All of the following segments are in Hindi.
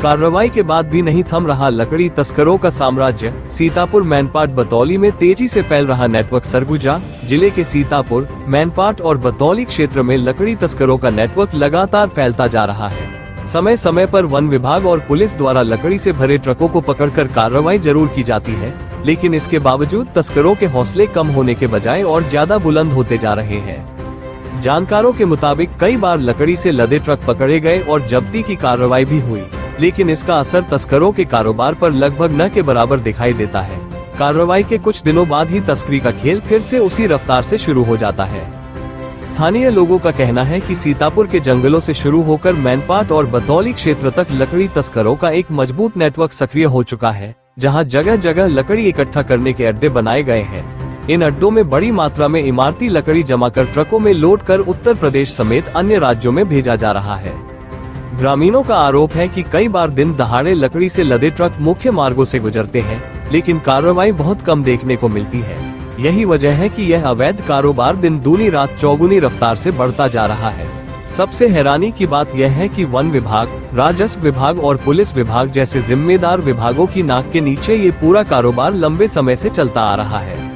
कार्रवाई के बाद भी नहीं थम रहा लकड़ी तस्करों का साम्राज्य। सीतापुर मैनपाट बतौली में तेजी से फैल रहा नेटवर्क। सरगुजा जिले के सीतापुर, मैनपाट और बतौली क्षेत्र में लकड़ी तस्करों का नेटवर्क लगातार फैलता जा रहा है। समय समय पर वन विभाग और पुलिस द्वारा लकड़ी से भरे ट्रकों को पकड़कर कार्रवाई जरूर की जाती है, लेकिन इसके बावजूद तस्करों के हौसले कम होने के बजाय और ज्यादा बुलंद होते जा रहे हैं। जानकारों के मुताबिक कई बार लकड़ी से लदे ट्रक पकड़े गए और जब्ती की कार्रवाई भी हुई, लेकिन इसका असर तस्करों के कारोबार पर लगभग न के बराबर दिखाई देता है। कार्रवाई के कुछ दिनों बाद ही तस्करी का खेल फिर से उसी रफ्तार से शुरू हो जाता है। स्थानीय लोगों का कहना है कि सीतापुर के जंगलों से शुरू होकर मैनपाट और बतौली क्षेत्र तक लकड़ी तस्करों का एक मजबूत नेटवर्क सक्रिय हो चुका है, जहां जगह जगह लकड़ी इकट्ठा करने के अड्डे बनाए गए हैं। इन अड्डों में बड़ी मात्रा में इमारती लकड़ी जमा कर ट्रकों में लोड कर उत्तर प्रदेश समेत अन्य राज्यों में भेजा जा रहा है। ग्रामीणों का आरोप है कि कई बार दिन दहाड़े लकड़ी से लदे ट्रक मुख्य मार्गों से गुजरते हैं, लेकिन कार्रवाई बहुत कम देखने को मिलती है। यही वजह है कि यह अवैध कारोबार दिन दूनी रात चौगुनी रफ्तार से बढ़ता जा रहा है। सबसे हैरानी की बात यह है कि वन विभाग, राजस्व विभाग और पुलिस विभाग जैसे जिम्मेदार विभागों की नाक के नीचे ये पूरा कारोबार लंबे समय से चलता आ रहा है।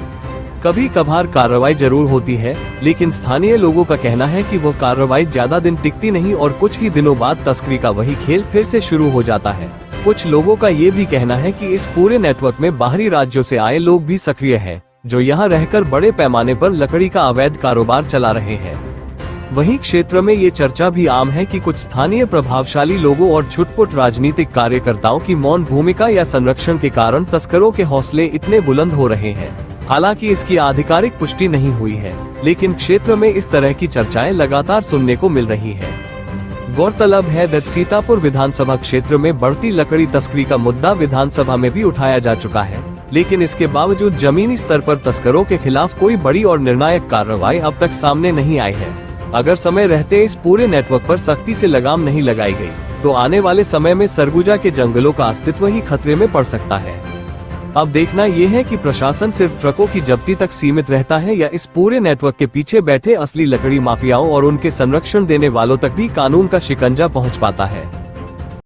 कभी कभार कार्रवाई जरूर होती है, लेकिन स्थानीय लोगों का कहना है कि वो कार्रवाई ज्यादा दिन टिकती नहीं और कुछ ही दिनों बाद तस्करी का वही खेल फिर से शुरू हो जाता है। कुछ लोगों का ये भी कहना है कि इस पूरे नेटवर्क में बाहरी राज्यों से आए लोग भी सक्रिय हैं, जो यहाँ रहकर बड़े पैमाने पर लकड़ी का अवैध कारोबार चला रहे हैं। वहीं क्षेत्र में ये चर्चा भी आम है कि कुछ स्थानीय प्रभावशाली लोगों और छुटपुट राजनीतिक कार्यकर्ताओं की मौन भूमिका या संरक्षण के कारण तस्करों के हौसले इतने बुलंद हो रहे हैं। हालांकि इसकी आधिकारिक पुष्टि नहीं हुई है, लेकिन क्षेत्र में इस तरह की चर्चाएं लगातार सुनने को मिल रही है। गौरतलब है कि सीतापुर विधानसभा क्षेत्र में बढ़ती लकड़ी तस्करी का मुद्दा विधानसभा में भी उठाया जा चुका है, लेकिन इसके बावजूद जमीनी स्तर पर तस्करों के खिलाफ कोई बड़ी और निर्णायक कार्रवाई अब तक सामने नहीं आई है। अगर समय रहते इस पूरे नेटवर्क पर सख्ती से लगाम नहीं लगाई गई, तो आने वाले समय में सरगुजा के जंगलों का अस्तित्व ही खतरे में पड़ सकता है। अब देखना यह है कि प्रशासन सिर्फ ट्रकों की जब्ती तक सीमित रहता है या इस पूरे नेटवर्क के पीछे बैठे असली लकड़ी माफियाओं और उनके संरक्षण देने वालों तक भी कानून का शिकंजा पहुंच पाता है।